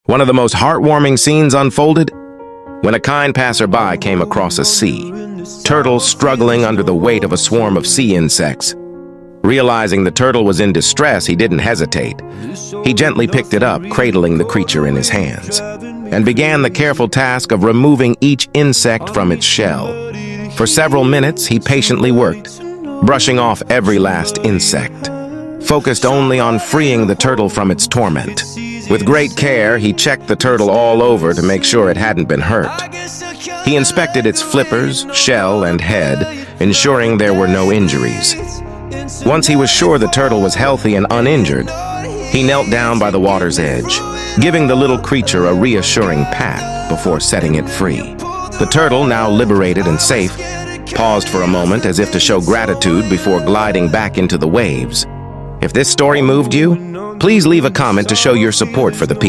One of the most heartwarming scenes unfolded when a kind passerby came across a sea turtle struggling under the weight of a swarm of sea insects. Realizing the turtle was in distress, he didn't hesitate. He gently picked it up, cradling the creature in his hands, and began the careful task of removing each insect from its shell. For several minutes, he patiently worked, brushing off every last insect, focused only on freeing the turtle from its torment. With great care, he checked the turtle all over to make sure it hadn't been hurt. He inspected its flippers, shell, and head, ensuring there were no injuries. Once he was sure the turtle was healthy and uninjured, he knelt down by the water's edge, giving the little creature a reassuring pat before setting it free. The turtle, now liberated and safe, paused for a moment as if to show gratitude before gliding back into the waves. If this story moved you, please leave a comment to show your support for the people.